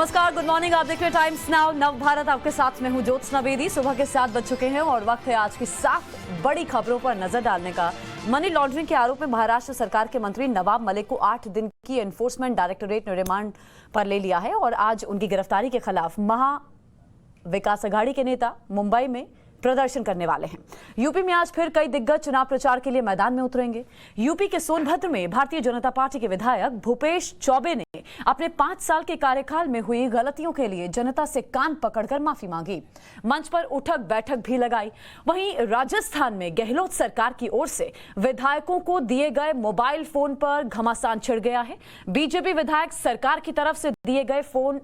नमस्कार, good morning. आप देख रहे हैं टाइम्स नाउ नव भारत। आपके साथ में हूं ज्योत्सना बेदी। सुबह के 7 बज चुके हैं और वक्त है आज की 7 बड़ी खबरों पर नजर डालने का। मनी लॉन्ड्रिंग के आरोप में महाराष्ट्र सरकार के मंत्री नवाब मलिक को 8 दिन की एनफोर्समेंट डायरेक्टोरेट ने रिमांड पर ले लिया है और आज उनकी गिरफ्तारी के खिलाफ महा विकास अघाड़ी के नेता मुंबई में प्रदर्शन करने वाले हैं। यूपी में आज फिर कई दिग्गज चुनाव प्रचार के लिए मैदान में उतरेंगे। यूपी के सोनभद्र में भारतीय जनता पार्टी के विधायक भूपेश चौबे ने अपने 5 साल के कार्यकाल में हुई गलतियों के लिए जनता से कान पकड़कर माफी मांगी। मंच पर उठक बैठक भी लगाई। वहीं राजस्थान में गहलोत सरकार की ओर से विधायकों को दिए गए मोबाइल फोन पर घमासान छिड़ गया है। बीजेपी विधायक सरकार की तरफ से दिए गए फोन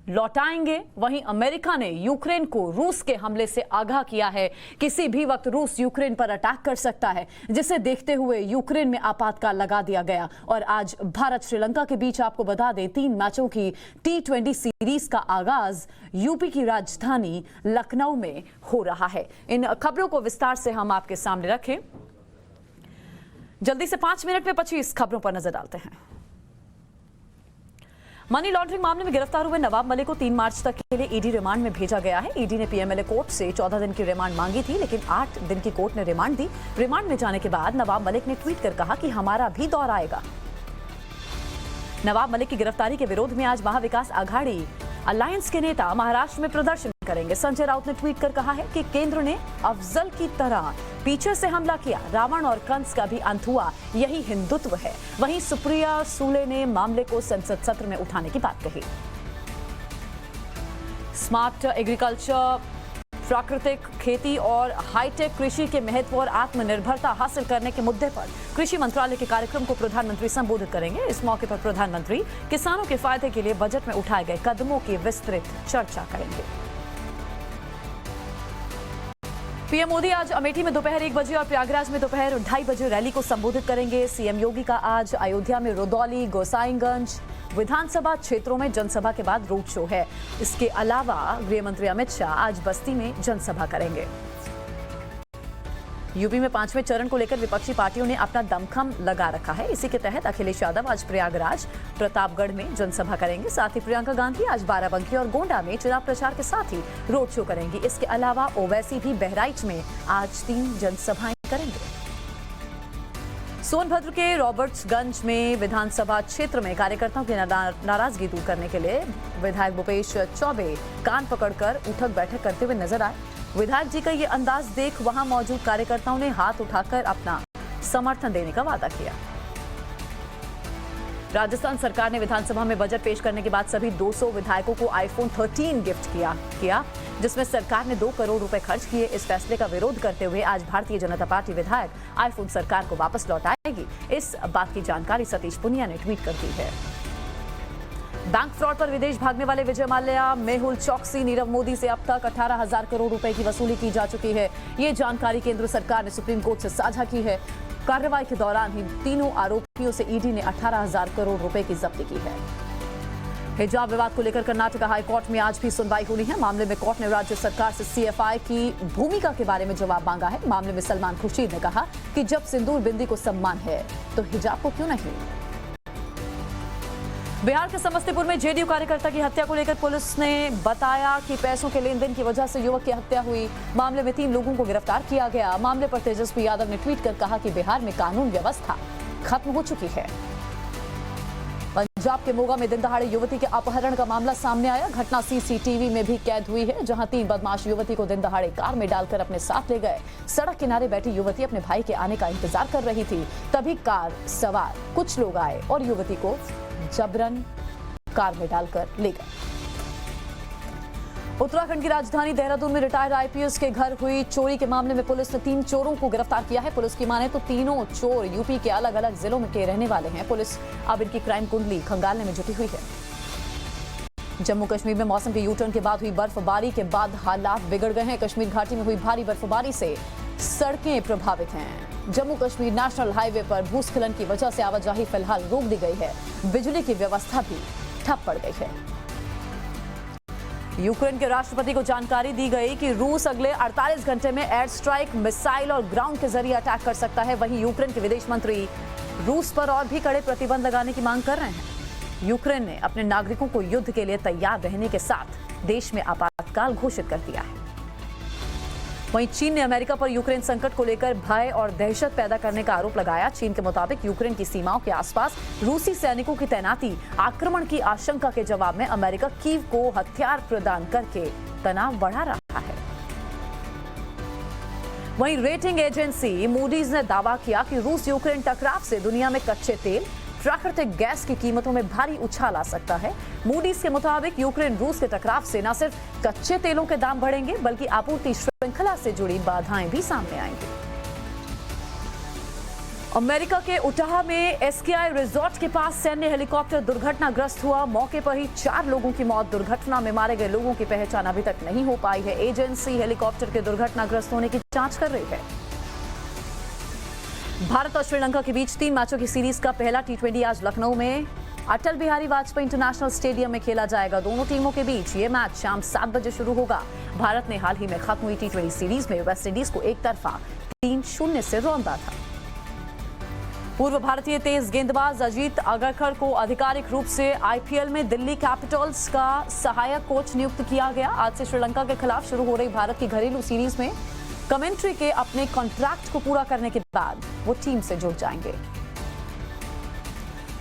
लौटाएंगे। वहीं अमेरिका ने यूक्रेन को रूस के हमले से आगाह किया है। किसी भी वक्त रूस यूक्रेन पर अटैक कर सकता है, जिसे देखते हुए यूक्रेन में आपातकाल लगा दिया गया। और आज भारत श्रीलंका के बीच आपको बता दें 3 मैचों की T20 सीरीज का आगाज यूपी की राजधानी लखनऊ में हो रहा है। इन खबरों को विस्तार से हम आपके सामने रखें। जल्दी से 5 मिनट में 25 खबरों पर नजर डालते हैं। मनी लॉन्ड्रिंग मामले में गिरफ्तार हुए नवाब मलिक को 3 मार्च तक के लिए ईडी रिमांड में भेजा गया है। ईडी ने पीएमएलए कोर्ट से 14 दिन की रिमांड मांगी थी, लेकिन 8 दिन की कोर्ट ने रिमांड दी। रिमांड में जाने के बाद नवाब मलिक ने ट्वीट कर कहा कि हमारा भी दौर आएगा। नवाब मलिक की गिरफ्तारी के विरोध में आज महाविकास अघाड़ी अलायंस के नेता महाराष्ट्र में प्रदर्शन करेंगे। संजय राउत ने ट्वीट कर कहा है कि केंद्र ने अफजल की तरह पीछे से हमला किया, रावण और कंस का भी अंत हुआ, यही हिंदुत्व है। वहीं सुप्रिया सुले ने मामले को संसद सत्र में उठाने की बात कही। स्मार्ट एग्रीकल्चर, प्राकृतिक खेती और हाईटेक कृषि के महत्व और आत्मनिर्भरता हासिल करने के मुद्दे पर कृषि मंत्रालय के कार्यक्रम को प्रधानमंत्री संबोधित करेंगे। इस मौके पर प्रधानमंत्री किसानों के फायदे के लिए बजट में उठाए गए कदमों की विस्तृत चर्चा करेंगे। पीएम मोदी आज अमेठी में दोपहर 1 बजे और प्रयागराज में दोपहर 2:30 बजे रैली को संबोधित करेंगे। सीएम योगी का आज अयोध्या में रुदौली, गोसाईगंज विधानसभा क्षेत्रों में जनसभा के बाद रोड शो है। इसके अलावा गृह मंत्री अमित शाह आज बस्ती में जनसभा करेंगे। यूपी में 5वें चरण को लेकर विपक्षी पार्टियों ने अपना दमखम लगा रखा है। इसी के तहत अखिलेश यादव आज प्रयागराज, प्रतापगढ़ में जनसभा करेंगे। साथ ही प्रियंका गांधी आज बाराबंकी और गोंडा में चुनाव प्रचार के साथ ही रोड शो करेंगी। इसके अलावा ओवैसी भी बहराइच में आज 3 जनसभाएं करेंगे। सोनभद्र के रॉबर्ट्सगंज में विधानसभा क्षेत्र में कार्यकर्ताओं की नाराजगी दूर करने के लिए विधायक भूपेश चौबे कान पकड़कर उठक बैठक करते हुए नजर आए। विधायक जी का ये अंदाज देख वहां मौजूद कार्यकर्ताओं ने हाथ उठाकर अपना समर्थन देने का वादा किया। राजस्थान सरकार ने विधानसभा में बजट पेश करने के बाद सभी 200 विधायकों को आईफोन 13 गिफ्ट किया, जिसमें सरकार ने 2 करोड़ रुपए खर्च किए। इस फैसले का विरोध करते हुए आज भारतीय जनता पार्टी विधायक आईफोन सरकार को वापस लौटाएगी। इस बात की जानकारी सतीश पुनिया ने ट्वीट कर दी है। बैंक फ्रॉड पर विदेश भागने वाले विजय माल्या, मेहुल चौकसी, नीरव मोदी से अब तक 18,000 करोड़ रुपए की वसूली की जा चुकी है। ये जानकारी केंद्र सरकार ने सुप्रीम कोर्ट से साझा की है। कार्रवाई के दौरान ही तीनों आरोपियों से ईडी ने 18,000 करोड़ रुपए की जब्ती की है। हिजाब विवाद को लेकर कर्नाटक हाईकोर्ट में आज भी सुनवाई होनी है। मामले में कोर्ट ने राज्य सरकार से सीएफआई की भूमिका के बारे में जवाब मांगा है। मामले में सलमान खुर्शीद ने कहा कि जब सिंदूर बिंदी को सम्मान है तो हिजाब को क्यों नहीं। बिहार के समस्तीपुर में जेडीयू कार्यकर्ता की हत्या को लेकर पुलिस ने बताया कि पैसों के लेन देन की वजह से युवक की हत्या हुई। मामले में 3 लोगों को गिरफ्तार किया गया। मामले पर तेजस्वी यादव ने ट्वीट कर कहा कि बिहार में कानून व्यवस्था खत्म हो चुकी है। पंजाब के मोगा में दिन दहाड़े युवती के अपहरण का मामला सामने आया। घटना सीसीटीवी में भी कैद हुई है, जहां 3 बदमाश युवती को दिन दहाड़े कार में डालकर अपने साथ ले गए। सड़क किनारे बैठी युवती अपने भाई के आने का इंतजार कर रही थी। तभी कार सवार कुछ लोग आए और युवती को जबरन कार में डालकर ले गए। उत्तराखंड की राजधानी देहरादून में रिटायर्ड आईपीएस के घर हुई चोरी के मामले में पुलिस ने 3 चोरों को गिरफ्तार किया है। पुलिस की माने तो तीनों चोर यूपी के अलग अलग जिलों में के रहने वाले हैं। पुलिस अब इनकी क्राइम कुंडली खंगालने में जुटी हुई है। जम्मू कश्मीर में मौसम के यूटर्न के बाद हुई बर्फबारी के बाद हालात बिगड़ गए हैं। कश्मीर घाटी में हुई भारी बर्फबारी से सड़कें प्रभावित हैं। जम्मू कश्मीर नेशनल हाईवे पर भूस्खलन की वजह से आवाजाही फिलहाल रोक दी गई है। बिजली की व्यवस्था भी ठप पड़ गई है। यूक्रेन के राष्ट्रपति को जानकारी दी गई कि रूस अगले 48 घंटे में एयर स्ट्राइक, मिसाइल और ग्राउंड के जरिए अटैक कर सकता है। वहीं यूक्रेन के विदेश मंत्री रूस पर और भी कड़े प्रतिबंध लगाने की मांग कर रहे हैं। यूक्रेन ने अपने नागरिकों को युद्ध के लिए तैयार रहने के साथ देश में आपातकाल घोषित कर दिया है। वहीं चीन ने अमेरिका पर यूक्रेन संकट को लेकर भय और दहशत पैदा करने का आरोप लगाया। चीन के मुताबिक यूक्रेन की सीमाओं के आसपास रूसी सैनिकों की तैनाती आक्रमण की आशंका के जवाब में अमेरिका कीव को हथियार प्रदान करके तनाव बढ़ा रहा है। वहीं रेटिंग एजेंसी मूडीज ने दावा किया कि रूस यूक्रेन टकराव से दुनिया में कच्चे तेल, प्राकृतिक गैस की कीमतों में भारी उछाल आ सकता है। मूडीज के मुताबिक यूक्रेन रूस के टकराव से न सिर्फ कच्चे तेलों के दाम बढ़ेंगे बल्कि आपूर्ति श्रृंखला से जुड़ी बाधाएं भी सामने आएंगी। अमेरिका के उटाह में एसकेआई रिजॉर्ट के पास सैन्य हेलीकॉप्टर दुर्घटनाग्रस्त हुआ। मौके पर ही 4 लोगों की मौत। दुर्घटना में मारे गए लोगों की पहचान अभी तक नहीं हो पाई है। एजेंसी हेलीकॉप्टर के दुर्घटनाग्रस्त होने की जांच कर रही है। भारत और श्रीलंका के बीच 3 मैचों की सीरीज का पहला टी20 आज लखनऊ में अटल बिहारी वाजपेयी इंटरनेशनल स्टेडियम में खेला जाएगा। दोनों टीमों के बीच ये मैच शाम 7 बजे शुरू होगा। भारत ने हाल ही में खत्म हुई टी20 सीरीज में वेस्टइंडीज को एक तरफा 3-0 से रौंदा था। पूर्व भारतीय तेज गेंदबाज अजीत अगरकर को आधिकारिक रूप से आईपीएल में दिल्ली कैपिटल्स का सहायक कोच नियुक्त किया गया। आज से श्रीलंका के खिलाफ शुरू हो रही भारत की घरेलू सीरीज में कमेंट्री के अपने कॉन्ट्रैक्ट को पूरा करने के बाद वो टीम से जुड़ जाएंगे।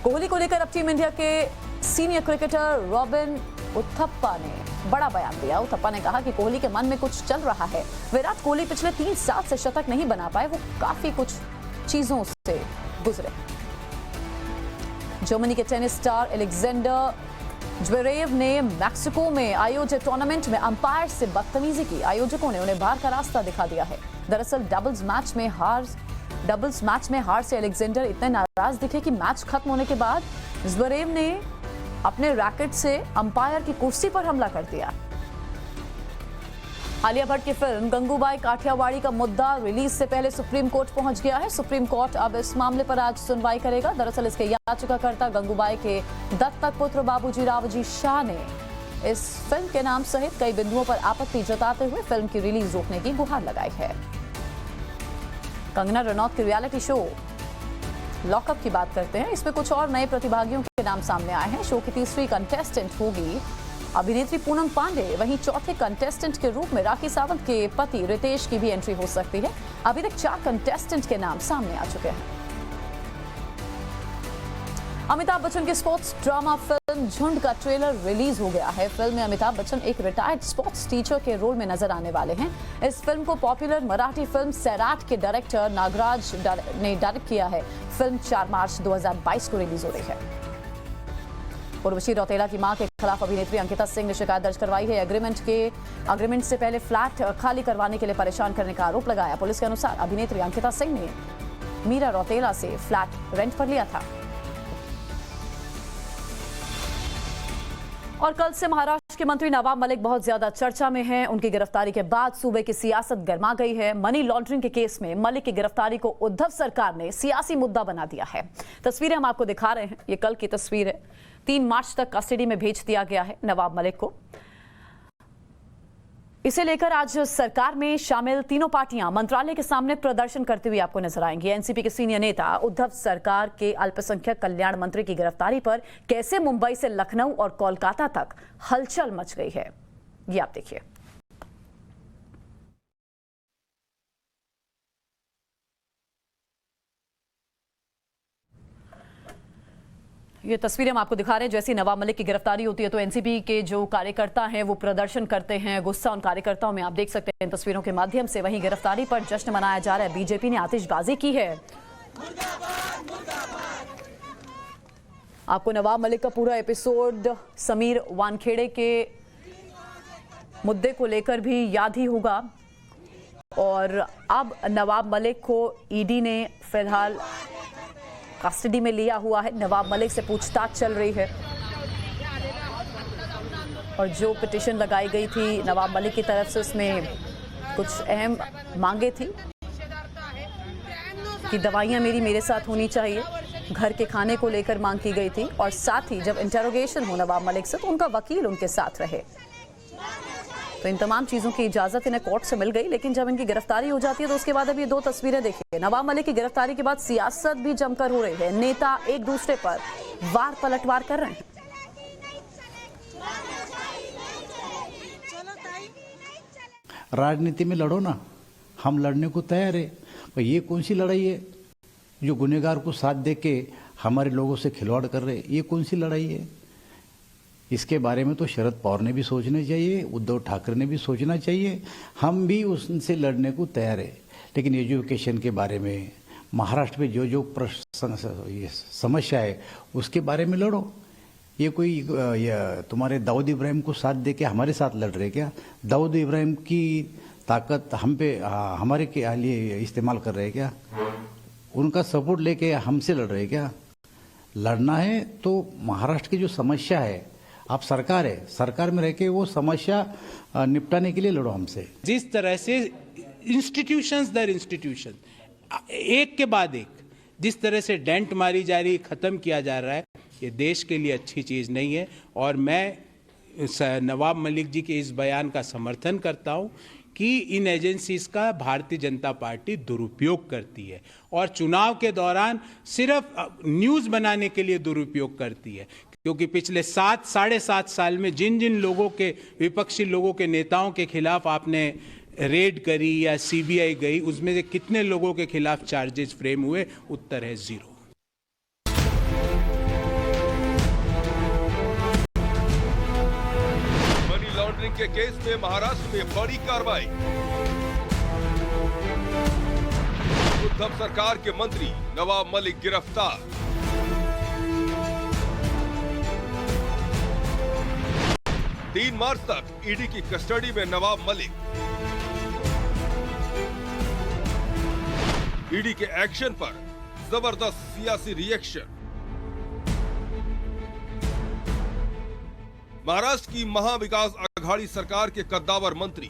कोहली को लेकर अब टीम इंडिया के सीनियर क्रिकेटर रॉबिन उथप्पा ने बड़ा बयान दिया। उथप्पा ने कहा कि कोहली के मन में कुछ चल रहा है। विराट कोहली पिछले 3 साल से शतक नहीं बना पाए, वो काफी कुछ चीजों से गुजरे। जर्मनी के टेनिस स्टार एलेक्जेंडर ज्वेरेव ने मैक्सिको में आयोजित टूर्नामेंट में अंपायर से बदतमीजी की। आयोजकों ने उन्हें बाहर का रास्ता दिखा दिया है। दरअसल डबल्स मैच में हार से एलेक्जेंडर इतने नाराज दिखे कि मैच खत्म होने के बाद ज्वेरेव ने अपने रैकेट से अंपायर की कुर्सी पर हमला कर दिया। आलिया भट्ट की फिल्म गंगूबाई काठियावाड़ी का मुद्दा रिलीज से पहले सुप्रीम कोर्ट पहुंच गया है। सुप्रीम कोर्ट अब इस मामले पर आज सुनवाई करेगा। दरअसल इसके याचिकाकर्ता गंगूबाई के दत्तक पुत्र बाबूजी रावजी शाह ने इस फिल्म के नाम सहित कई बिंदुओं पर आपत्ति जताते हुए फिल्म की रिलीज रोकने की गुहार लगाई है। कंगना रनौत के रियलिटी शो लॉकअप की बात करते हैं। इसमें कुछ और नए प्रतिभागियों के नाम सामने आए हैं। शो की तीसरी कंटेस्टेंट होगी अभिनेत्री पूनम पांडे। वहीं चौथे कंटेस्टेंट के रूप में राखी सावंत के पति रितेश की भी एंट्री हो सकती है। अभी तक 4 कंटेस्टेंट के नाम सामने आ चुके हैं। अमिताभ बच्चन की स्पोर्ट्स ड्रामा फिल्म झुंड का ट्रेलर रिलीज हो गया है। फिल्म में अमिताभ बच्चन एक रिटायर्ड स्पोर्ट्स टीचर के रोल में नजर आने वाले हैं। इस फिल्म को पॉपुलर मराठी फिल्म सैराट के डायरेक्टर नागराज ने डायरेक्ट किया है। फिल्म 4 मार्च 2022 को रिलीज हो रही है। उर्वशी रौतेला की मां के खिलाफ अभिनेत्री अंकिता सिंह ने शिकायत दर्ज करवाई है। अग्रीमेंट से पहले फ्लैट खाली करवाने के लिए परेशान करने का आरोप लगाया। पुलिस के अनुसार अभिनेत्री अंकिता सिंह ने मीरा रौतेला से फ्लैट रेंट पर लिया था। और कल से महाराष्ट्र के मंत्री नवाब मलिक बहुत ज्यादा चर्चा में हैं। उनकी गिरफ्तारी के बाद सूबे की सियासत गर्मा गई है। मनी लॉन्ड्रिंग के केस में मलिक की गिरफ्तारी को उद्धव सरकार ने सियासी मुद्दा बना दिया है। तस्वीरें हम आपको दिखा रहे हैं, ये कल की तस्वीर है। 3 मार्च तक कस्टडी में भेज दिया गया है नवाब मलिक को। इसे लेकर आज सरकार में शामिल तीनों पार्टियां मंत्रालय के सामने प्रदर्शन करती हुई आपको नजर आएंगी। एनसीपी के सीनियर नेता उद्धव सरकार के अल्पसंख्यक कल्याण मंत्री की गिरफ्तारी पर कैसे मुंबई से लखनऊ और कोलकाता तक हलचल मच गई है, ये आप देखिए। ये तस्वीरें हम आपको दिखा रहे हैं। जैसे नवाब मलिक की गिरफ्तारी होती है तो एनसीपी के जो कार्यकर्ता हैं वो प्रदर्शन करते हैं। गुस्सा उन कार्यकर्ताओं में आप देख सकते हैं तस्वीरों के माध्यम से। वहीं गिरफ्तारी पर जश्न मनाया जा रहा है। बीजेपी ने आतिशबाजी की है। आपको नवाब मलिक का पूरा एपिसोड समीर वानखेड़े के मुद्दे को लेकर भी याद ही होगा। और अब नवाब मलिक को ईडी ने फिलहाल कस्टडी में लिया हुआ है। नवाब मलिक से पूछताछ चल रही है। और जो पिटीशन लगाई गई थी नवाब मलिक की तरफ से, उसमें कुछ अहम मांगे थी कि दवाइयां मेरे साथ होनी चाहिए, घर के खाने को लेकर मांग की गई थी। और साथ ही जब इंटरोगेशन हो नवाब मलिक से तो उनका वकील उनके साथ रहे। तो इन तमाम चीज़ों की इजाज़त इन्हें कोर्ट से मिल गई, लेकिन जब इनकी गिरफ्तारी हो जाती है तो उसके बाद अब ये दो तस्वीरें देखिए। नवाब मलिक की गिरफ्तारी के बाद सियासत भी जमकर हो रही है, नेता एक दूसरे पर वार पलटवार कर रहे हैं। राजनीति में लड़ो ना, हम लड़ने को तैयार है। पर ये कौन सी लड़ाई है जो गुनहगार को साथ दे के हमारे लोगों से खिलवाड़ कर रहे हैं? ये कौन सी लड़ाई है? इसके बारे में तो शरद पवार ने भी सोचना चाहिए, उद्धव ठाकरे ने भी सोचना चाहिए। हम भी उनसे लड़ने को तैयार है, लेकिन एजुकेशन के बारे में, महाराष्ट्र में जो ये समस्या है उसके बारे में लड़ो। ये कोई तुम्हारे दाऊद इब्राहिम को साथ दे के हमारे साथ लड़ रहे क्या? दाऊद इब्राहिम की ताकत हम पे हमारे के लिए इस्तेमाल कर रहे क्या? उनका सपोर्ट लेके हमसे लड़ रहे क्या? लड़ना है तो महाराष्ट्र की जो समस्या है, आप सरकार है, सरकार में रह के वो समस्या निपटाने के लिए लड़ो हमसे। जिस तरह से इंस्टीट्यूशंस दर इंस्टीट्यूशन एक के बाद एक जिस तरह से डेंट मारी जा रही, खत्म किया जा रहा है, ये देश के लिए अच्छी चीज नहीं है। और मैं नवाब मलिक जी के इस बयान का समर्थन करता हूं कि इन एजेंसीज का भारतीय जनता पार्टी दुरुपयोग करती है और चुनाव के दौरान सिर्फ न्यूज़ बनाने के लिए दुरुपयोग करती है। क्योंकि पिछले 7-7.5 साल में जिन जिन लोगों के, विपक्षी लोगों के नेताओं के खिलाफ आपने रेड करी या सीबीआई गई, उसमें से कितने लोगों के खिलाफ चार्जेस फ्रेम हुए? उत्तर है 0। मनी लॉन्ड्रिंग के केस में महाराष्ट्र में बड़ी कार्रवाई। उद्धव सरकार के मंत्री नवाब मलिक गिरफ्तार। तीन मार्च तक ईडी की कस्टडी में नवाब मलिक। ईडी के एक्शन पर जबरदस्त सियासी रिएक्शन। महाराष्ट्र की महाविकास आघाड़ी सरकार के कद्दावर मंत्री,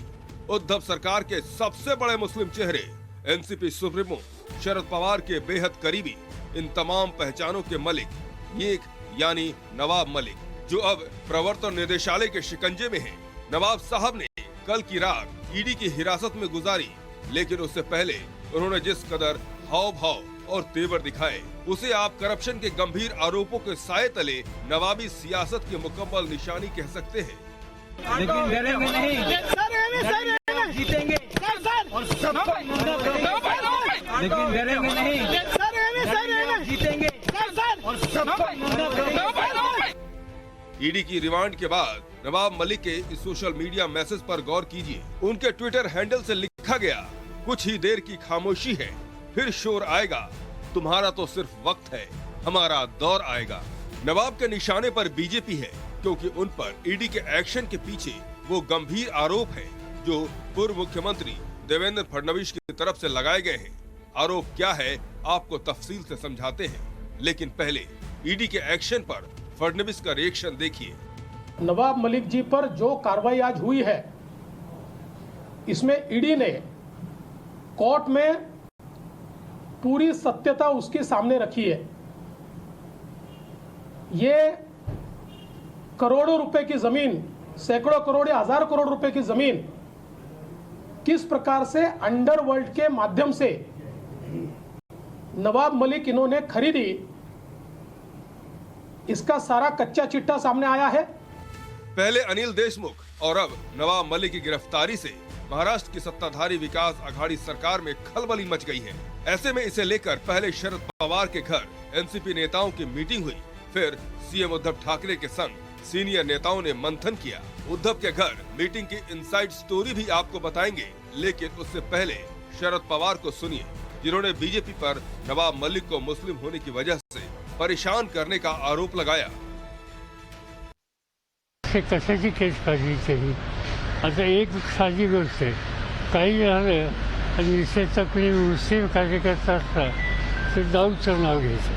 उद्धव सरकार के सबसे बड़े मुस्लिम चेहरे, एनसीपी सुप्रीमो शरद पवार के बेहद करीबी, इन तमाम पहचानों के मलिक एक यानी नवाब मलिक, जो अब प्रवर्तन निदेशालय के शिकंजे में है। नवाब साहब ने कल की रात ईडी की हिरासत में गुजारी, लेकिन उससे पहले उन्होंने जिस कदर हाव भाव और तेवर दिखाए, उसे आप करप्शन के गंभीर आरोपों के साए तले नवाबी सियासत की मुकम्मल निशानी कह सकते हैं। लेकिन डरेंगे नहीं, जीतेंगे और लेकिन डरेंगे नहीं, जीतेंगे और ईडी की रिमांड के बाद नवाब मलिक के इस सोशल मीडिया मैसेज पर गौर कीजिए। उनके ट्विटर हैंडल से लिखा गया, कुछ ही देर की खामोशी है, फिर शोर आएगा, तुम्हारा तो सिर्फ वक्त है, हमारा दौर आएगा। नवाब के निशाने पर बीजेपी है, क्योंकि उन पर ईडी के एक्शन के पीछे वो गंभीर आरोप है जो पूर्व मुख्यमंत्री देवेंद्र फडणवीस की तरफ से लगाए गए हैं। आरोप क्या है आपको तफसील से समझाते हैं, लेकिन पहले ईडी के एक्शन पर फडणवीस का रिएक्शन देखिए। नवाब मलिक जी पर जो कार्रवाई आज हुई है, इसमें ईडी ने कोर्ट में पूरी सत्यता उसके सामने रखी है। ये करोड़ों रुपए की जमीन, सैकड़ों करोड़ या हजार करोड़ रुपए की जमीन किस प्रकार से अंडरवर्ल्ड के माध्यम से नवाब मलिक इन्होंने खरीदी, इसका सारा कच्चा चिट्ठा सामने आया है। पहले अनिल देशमुख और अब नवाब मलिक की गिरफ्तारी से महाराष्ट्र की सत्ताधारी विकास आघाड़ी सरकार में खलबली मच गई है। ऐसे में इसे लेकर पहले शरद पवार के घर एनसीपी नेताओं की मीटिंग हुई, फिर सीएम उद्धव ठाकरे के संग सीनियर नेताओं ने मंथन किया। उद्धव के घर मीटिंग की इनसाइड स्टोरी भी आपको बताएंगे, लेकिन उससे पहले शरद पवार को सुनिए, जिन्होंने बीजेपी पर नवाब मलिक को मुस्लिम होने की वजह से परेशान करने का आरोप लगाया। कशाची केस काढली तरी आता एक साधी गोष्ट आहे, काही झालं आणि निषेधचा कोणी मुस्लिम कार्यकर्ता असला तर दाऊदचं नाव घ्यायचं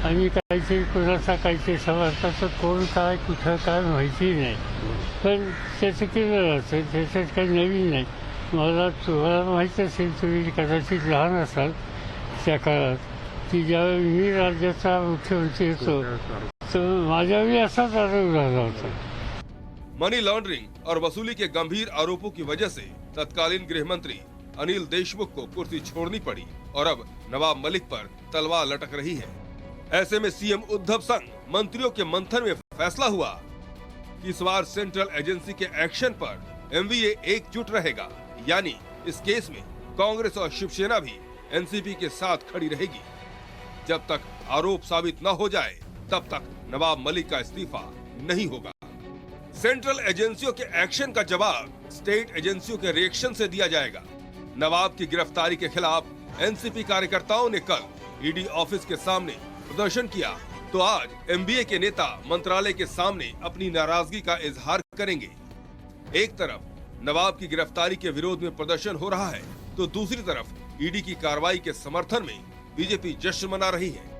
आणि काहीतरी कोणाचा काहीतरी समर्थाचं कोण काय कुठं काय माहिती नाही, पण त्याचं केलं जातं, त्याच्यात काही नवीन नाही। मला तुम्हाला माहीत असेल, तुम्ही कदाचित लहान असाल त्या काळात, की ज्यावेळी मी राज्याचा मुख्यमंत्री होतो तर माझ्यावेळी असाच आरोप झाला होता। मनी लॉन्ड्रिंग और वसूली के गंभीर आरोपों की वजह से तत्कालीन गृह मंत्री अनिल देशमुख को कुर्सी छोड़नी पड़ी और अब नवाब मलिक पर तलवार लटक रही है। ऐसे में सीएम उद्धव संग मंत्रियों के मंथन में फैसला हुआ कि इस बार सेंट्रल एजेंसी के एक्शन पर एमवीए एकजुट रहेगा, यानी इस केस में कांग्रेस और शिवसेना भी एनसीपी के साथ खड़ी रहेगी। जब तक आरोप साबित न हो जाए तब तक नवाब मलिक का इस्तीफा नहीं होगा। सेंट्रल एजेंसियों के एक्शन का जवाब स्टेट एजेंसियों के रिएक्शन से दिया जाएगा। नवाब की गिरफ्तारी के खिलाफ एनसीपी कार्यकर्ताओं ने कल ईडी ऑफिस के सामने प्रदर्शन किया, तो आज एमबीए के नेता मंत्रालय के सामने अपनी नाराजगी का इजहार करेंगे। एक तरफ नवाब की गिरफ्तारी के विरोध में प्रदर्शन हो रहा है, तो दूसरी तरफ ईडी की कार्रवाई के समर्थन में बीजेपी जश्न मना रही है।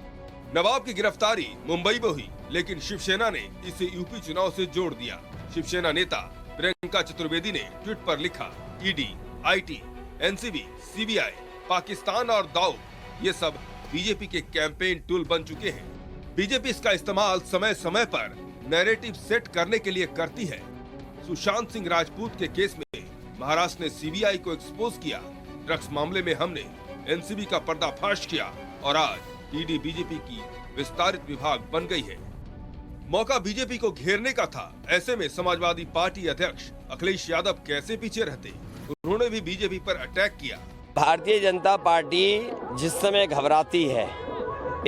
नवाब की गिरफ्तारी मुंबई में हुई, लेकिन शिवसेना ने इसे यूपी चुनाव से जोड़ दिया। शिवसेना नेता प्रियंका चतुर्वेदी ने ट्वीट पर लिखा, ED, IT, NCB, CBI, Pakistan और दाऊद ये सब बीजेपी के कैंपेन टूल बन चुके हैं। बीजेपी इसका इस्तेमाल समय समय पर नैरेटिव सेट करने के लिए करती है। सुशांत सिंह राजपूत के केस में महाराष्ट्र ने सीबीआई को एक्सपोज किया, ड्रग्स मामले में हमने एनसीबी का पर्दाफाश किया और आज ईडी बीजेपी की विस्तारित विभाग बन गई है। मौका बीजेपी को घेरने का था, ऐसे में समाजवादी पार्टी अध्यक्ष अखिलेश यादव कैसे पीछे रहते। उन्होंने भी बीजेपी पर अटैक किया। भारतीय जनता पार्टी जिस समय घबराती है,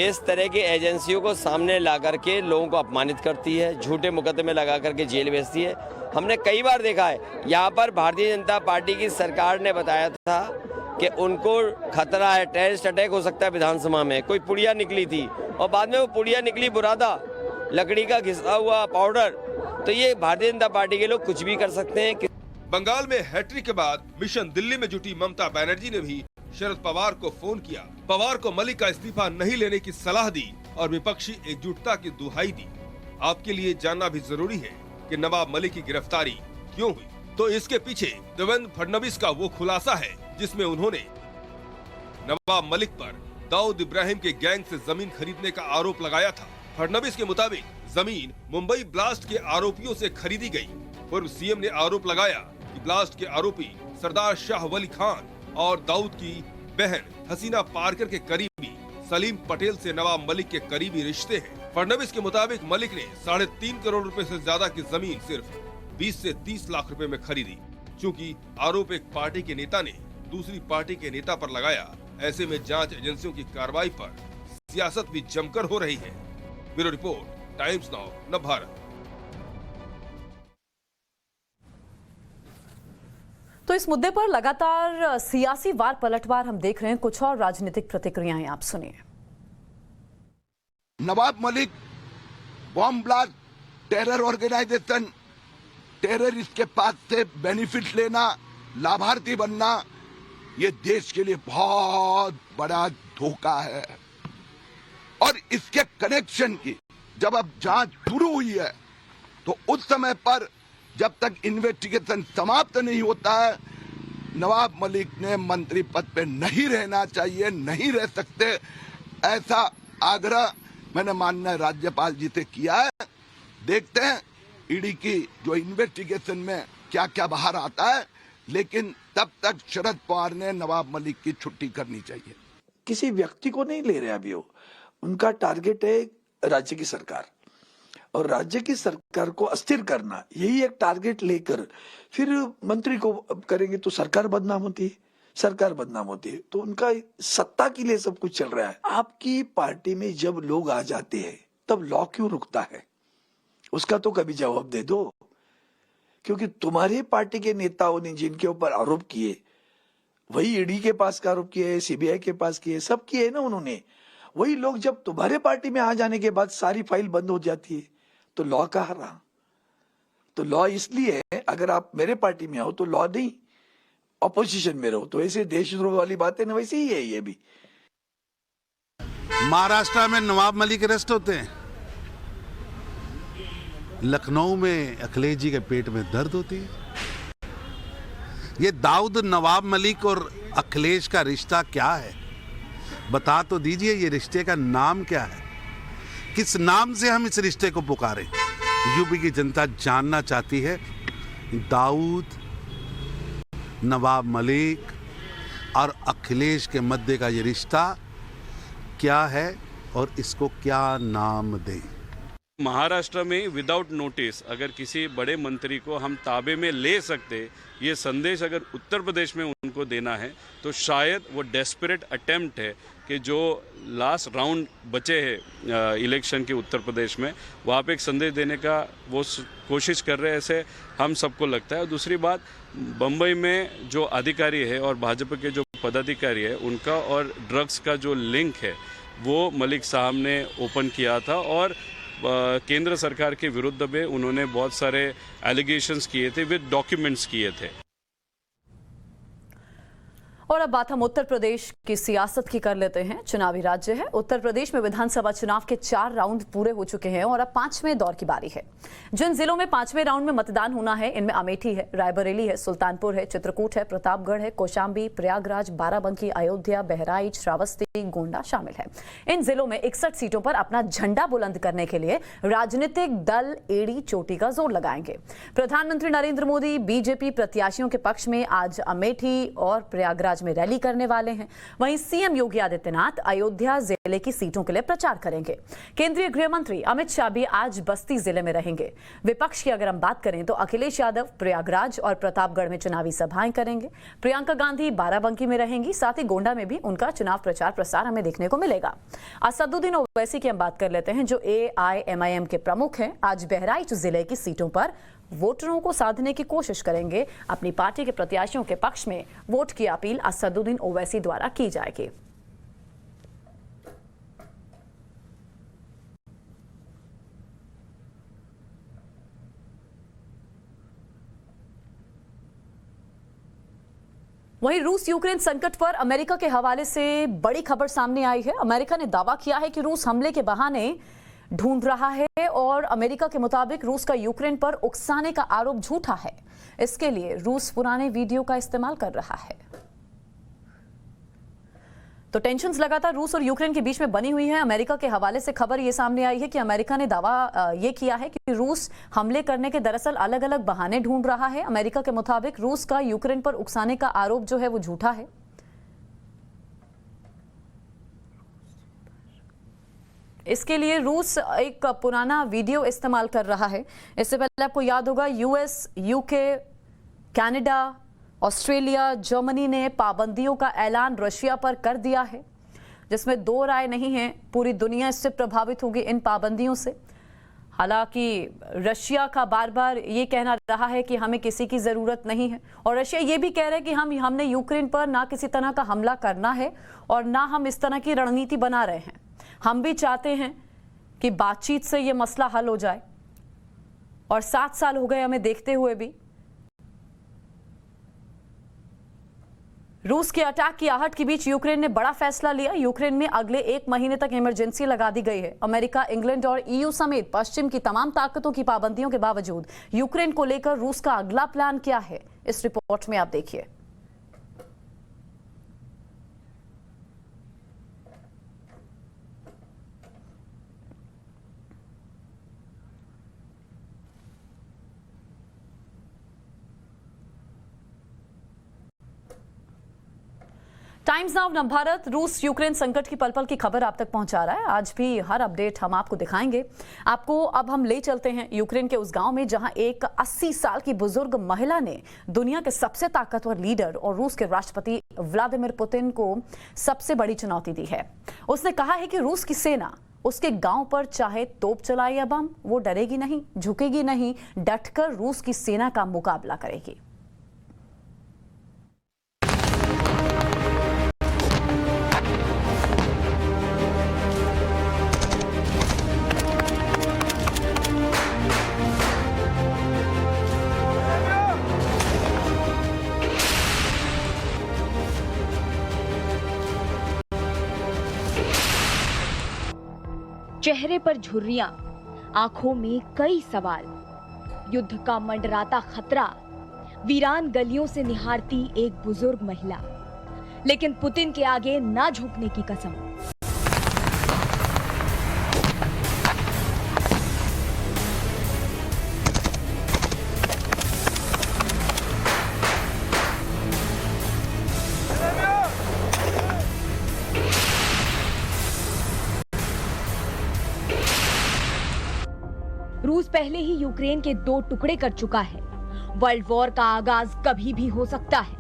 इस तरह की एजेंसियों को सामने ला करके लोगों को अपमानित करती है, झूठे मुकदमे लगा करके जेल भेजती है। हमने कई बार देखा है, यहाँ पर भारतीय जनता पार्टी की सरकार ने बताया था कि उनको खतरा है, टेररिस्ट अटैक हो सकता है विधानसभा में। कोई पुड़िया निकली थी और बाद में वो पुड़िया निकली बुरादा, लकड़ी का घिसा हुआ पाउडर। तो ये भारतीय जनता पार्टी के लोग कुछ भी कर सकते हैं। बंगाल में हैट्रिक के बाद मिशन दिल्ली में जुटी ममता बनर्जी ने भी शरद पवार को फोन किया। पवार को मलिक का इस्तीफा नहीं लेने की सलाह दी और विपक्षी एकजुटता की दुहाई दी। आपके लिए जानना भी जरूरी है कि नवाब मलिक की गिरफ्तारी क्यों हुई। तो इसके पीछे देवेंद्र फडणवीस का वो खुलासा है जिसमें उन्होंने नवाब मलिक पर दाऊद इब्राहिम के गैंग से जमीन खरीदने का आरोप लगाया था। फडणवीस के मुताबिक जमीन मुंबई ब्लास्ट के आरोपियों से खरीदी गई। पूर्व सीएम ने आरोप लगाया कि ब्लास्ट के आरोपी सरदार शाह वली खान और दाऊद की बहन हसीना पारकर के करीबी सलीम पटेल से नवाब मलिक के करीबी रिश्ते हैं। फडणवीस के मुताबिक मलिक ने 3.5 करोड़ रुपए से ज्यादा की जमीन सिर्फ 20 से 30 लाख रुपए में खरीदी। चूँकि आरोप एक पार्टी के नेता ने दूसरी पार्टी के नेता पर लगाया, ऐसे में जांच एजेंसियों की कार्रवाई पर सियासत भी जमकर हो रही है। Bureau report, times now, Navbharat. तो इस मुद्दे पर लगातार सियासी वार पलटवार हम देख रहे हैं। कुछ और राजनीतिक प्रतिक्रियाएं आप सुनिए। Nawab Malik bomb blast, terror organisation, terrorist के पास से बेनिफिट लेना, लाभार्थी बनना, ये देश के लिए बहुत बड़ा धोखा है। और इसके कनेक्शन की जब अब जांच शुरू हुई है, तो उस समय पर जब तक इन्वेस्टिगेशन समाप्त नहीं होता है, नवाब मलिक ने मंत्री पद पे नहीं रहना चाहिए, नहीं रह सकते, ऐसा आग्रह मैंने माननीय राज्यपाल जी से किया है। देखते हैं ईडी की जो इन्वेस्टिगेशन में क्या क्या बाहर आता है, लेकिन तब तक शरद पवार ने नवाब मलिक की छुट्टी करनी चाहिए। किसी व्यक्ति को नहीं ले रहे अभी वो, उनका टारगेट है राज्य की सरकार, और राज्य की सरकार को अस्थिर करना, यही एक टारगेट लेकर फिर मंत्री को करेंगे तो सरकार बदनाम होती है, सरकार बदनाम होती है। तो उनका सत्ता के लिए सब कुछ चल रहा है। आपकी पार्टी में जब लोग आ जाते हैं तब लॉ क्यों रुकता है, उसका तो कभी जवाब दे दो। क्योंकि तुम्हारे पार्टी के नेताओं ने जिनके ऊपर आरोप किए, वही ईडी के पास का आरोप किए, सीबीआई के पास किए, सब किए ना उन्होंने। वही लोग जब तुम्हारे पार्टी में आ जाने के बाद सारी फाइल बंद हो जाती है, तो लॉ कहाँ रहा? तो लॉ इसलिए है, अगर आप मेरे पार्टी में हो तो लॉ नहीं, ऑपोजिशन में रहो। तो ऐसे देशद्रोह वाली बातें ना, वैसे ही है ये भी। महाराष्ट्र में नवाब मलिक अरेस्ट होते हैं, लखनऊ में अखिलेश जी के पेट में दर्द होती है। ये दाऊद, नवाब मलिक और अखिलेश का रिश्ता क्या है, बता तो दीजिए। ये रिश्ते का नाम क्या है, किस नाम से हम इस रिश्ते को पुकारें? यूपी की जनता जानना चाहती है दाऊद, नवाब मलिक और अखिलेश के मध्य का ये रिश्ता क्या है और इसको क्या नाम दें। महाराष्ट्र में विदाउट नोटिस अगर किसी बड़े मंत्री को हम ताबे में ले सकते, ये संदेश अगर उत्तर प्रदेश में उनको देना है तो शायद वो डेस्परेट अटेम्प्ट है कि जो लास्ट राउंड बचे हैं इलेक्शन के उत्तर प्रदेश में, वहाँ पे एक संदेश देने का वो कोशिश कर रहे हैं, ऐसे हम सबको लगता है। और दूसरी बात, बम्बई में जो अधिकारी है और भाजपा के जो पदाधिकारी है उनका और ड्रग्स का जो लिंक है वो मलिक साहब ने ओपन किया था और केंद्र सरकार के विरुद्ध में उन्होंने बहुत सारे एलिगेशंस किए थे, विद डॉक्यूमेंट्स किए थे। और अब बात हम उत्तर प्रदेश की सियासत की कर लेते हैं। चुनावी राज्य है उत्तर प्रदेश में। विधानसभा चुनाव के 4 राउंड पूरे हो चुके हैं और अब 5वें दौर की बारी है। जिन जिलों में 5वें राउंड में मतदान होना है इनमें अमेठी है, रायबरेली है, सुल्तानपुर है, चित्रकूट है, प्रतापगढ़ है, कौशाम्बी, प्रयागराज, बाराबंकी, अयोध्या, बहराइच, श्रावस्ती, गोंडा शामिल है। इन जिलों में 61 सीटों पर अपना झंडा बुलंद करने के लिए राजनीतिक दल एड़ी चोटी का जोर लगाएंगे। प्रधानमंत्री नरेंद्र मोदी बीजेपी प्रत्याशियों के पक्ष में आज अमेठी और प्रयागराज में रैली करने वाले हैं। वहीं सीएम योगी आदित्यनाथ अयोध्या जिले की सीटों के लिए प्रचार करेंगे। केंद्रीय गृह मंत्री अमित शाह भी आज बस्ती जिले में रहेंगे। विपक्ष की अगर हम बात करें तो अखिलेश यादव प्रयागराज और प्रतापगढ़ में चुनावी सभाएं करेंगे। प्रियंका गांधी बाराबंकी में रहेंगी। साथ ही गोंडा में भी उनका चुनाव प्रचार प्रसार हमें देखने को मिलेगा। असदुद्दीन ओवैसी की हम बात कर लेते हैं जो AIMIM के प्रमुख हैं। आज बहराइच जिले की सीटों पर वोटरों को साधने की कोशिश करेंगे। अपनी पार्टी के प्रत्याशियों के पक्ष में वोट की अपील असदुद्दीन ओवैसी द्वारा की जाएगी। वहीं रूस यूक्रेन संकट पर अमेरिका के हवाले से बड़ी खबर सामने आई है। अमेरिका ने दावा किया है कि रूस हमले के बहाने ढूंढ रहा है और अमेरिका के मुताबिक रूस का यूक्रेन पर उकसाने का आरोप झूठा है। इसके लिए रूस पुराने वीडियो का इस्तेमाल कर रहा है। तो टेंशन्स लगातार रूस और यूक्रेन के बीच में बनी हुई है। अमेरिका के हवाले से खबर ये सामने आई है कि अमेरिका ने दावा ये किया है कि रूस हमले करने के दरअसल अलग अलग बहाने ढूंढ रहा है। अमेरिका के मुताबिक रूस का यूक्रेन पर उकसाने का आरोप जो है वो झूठा है। इसके लिए रूस एक पुराना वीडियो इस्तेमाल कर रहा है। इससे पहले आपको याद होगा US, UK, Canada, Australia, Germany ने पाबंदियों का ऐलान रशिया पर कर दिया है, जिसमें दो राय नहीं है। पूरी दुनिया इससे प्रभावित होगी इन पाबंदियों से। हालांकि रशिया का बार बार ये कहना रहा है कि हमें किसी की ज़रूरत नहीं है और रशिया ये भी कह रहा है कि हमने यूक्रेन पर ना किसी तरह का हमला करना है और ना हम इस तरह की रणनीति बना रहे हैं। हम भी चाहते हैं कि बातचीत से ये मसला हल हो जाए और 7 साल हो गए हमें देखते हुए भी। रूस के अटैक की आहट के बीच यूक्रेन ने बड़ा फैसला लिया। यूक्रेन में अगले 1 महीने तक इमरजेंसी लगा दी गई है। अमेरिका, इंग्लैंड और EU समेत पश्चिम की तमाम ताकतों की पाबंदियों के बावजूद यूक्रेन को लेकर रूस का अगला प्लान क्या है, इस रिपोर्ट में आप देखिए। टाइम्स नाउ नवभारत रूस यूक्रेन संकट की पल पल की खबर आप तक पहुंचा रहा है। आज भी हर अपडेट हम आपको दिखाएंगे। आपको अब हम ले चलते हैं यूक्रेन के उस गांव में जहां एक 80 साल की बुजुर्ग महिला ने दुनिया के सबसे ताकतवर लीडर और रूस के राष्ट्रपति व्लादिमीर पुतिन को सबसे बड़ी चुनौती दी है। उसने कहा है कि रूस की सेना उसके गांव पर चाहे तोप चलाए या बम, वो डरेगी नहीं, झुकेगी नहीं, डटकर रूस की सेना का मुकाबला करेगी। चेहरे पर झुर्रियां, आंखों में कई सवाल, युद्ध का मंडराता खतरा, वीरान गलियों से निहारती एक बुजुर्ग महिला, लेकिन पुतिन के आगे ना झुकने की कसम। रूस पहले ही यूक्रेन के 2 टुकड़े कर चुका है। वर्ल्ड वॉर का आगाज कभी भी हो सकता है।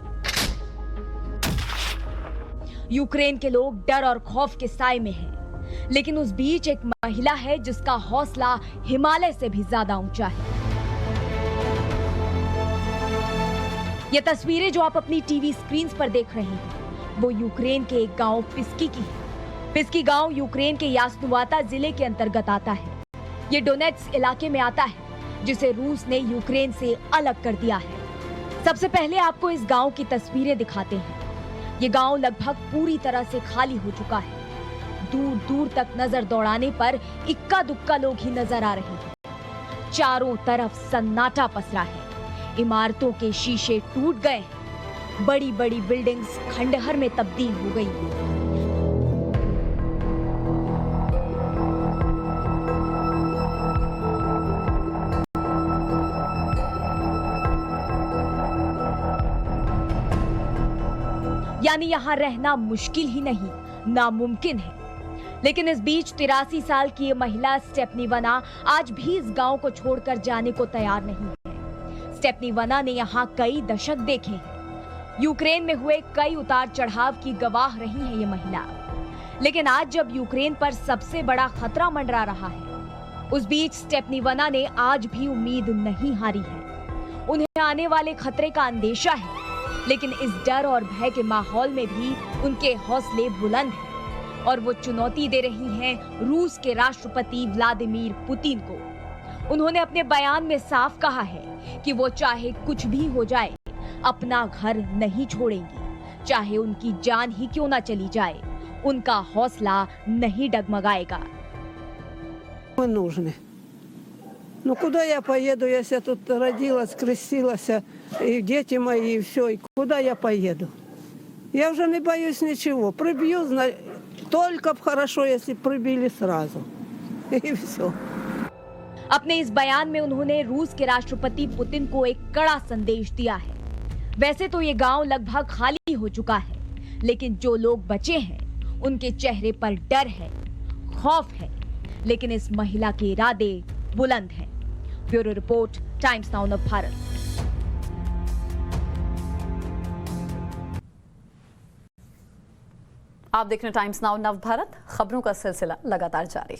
यूक्रेन के लोग डर और खौफ के साए में हैं, लेकिन उस बीच एक महिला है जिसका हौसला हिमालय से भी ज्यादा ऊंचा है। ये तस्वीरें जो आप अपनी टीवी स्क्रीन पर देख रहे हैं, वो यूक्रेन के एक गांव पिस्की की है। पिस्की गांव यूक्रेन के यासनुवाता जिले के अंतर्गत आता है। ये डोनेट्स इलाके में आता है, जिसे रूस ने यूक्रेन से अलग कर दिया है। सबसे पहले आपको इस गांव की तस्वीरें दिखाते हैं। ये गांव लगभग पूरी तरह से खाली हो चुका है। दूर दूर तक नजर दौड़ाने पर इक्का दुक्का लोग ही नजर आ रहे हैं। चारों तरफ सन्नाटा पसरा है। इमारतों के शीशे टूट गए हैं। बड़ी बड़ी बिल्डिंग्स खंडहर में तब्दील हो गई हैं। यानी यहाँ रहना मुश्किल ही नहीं, नामुमकिन है। लेकिन इस बीच 83 साल की ये महिला स्टेफनी वना आज भी इस गांव को छोड़कर जाने को तैयार नहीं है। स्टेफनी वना ने यहाँ कई दशक देखे हैं। यूक्रेन में हुए कई उतार चढ़ाव की गवाह रही है ये महिला। लेकिन आज जब यूक्रेन पर सबसे बड़ा खतरा मंडरा रहा है, उस बीच स्टेफनी वना ने आज भी उम्मीद नहीं हारी है। उन्हें आने वाले खतरे का अंदेशा है, लेकिन इस डर और भय के माहौल में भी उनके हौसले बुलंद हैं और वो चुनौती दे रही हैं रूस के राष्ट्रपति व्लादिमीर पुतिन को। उन्होंने अपने बयान में साफ कहा है कि वो चाहे कुछ भी हो जाए, अपना घर नहीं छोड़ेंगी। चाहे उनकी जान ही क्यों ना चली जाए, उनका हौसला नहीं डगमगाएगा। Ну куда я поеду, если я тут родилась, крестилась, и дети мои, и все, и куда я поеду? Я уже не боюсь ничего. Прибью, только хорошо, если прибили сразу. И все. अपने इस बयान में उन्होंने रूस के राष्ट्रपति पुतिन को एक कड़ा संदेश दिया है। वैसे तो ये गांव लगभग खाली हो चुका है, लेकिन जो लोग बचे हैं, उनके चेहरे पर डर है, खौफ है, लेकिन इस महिला के इरादे बुलंद हैं। ब्यूरो रिपोर्ट, टाइम्स नाउ नव भारत। आप देख रहे हैं टाइम्स नाउ नव भारत। खबरों का सिलसिला लगातार जारी।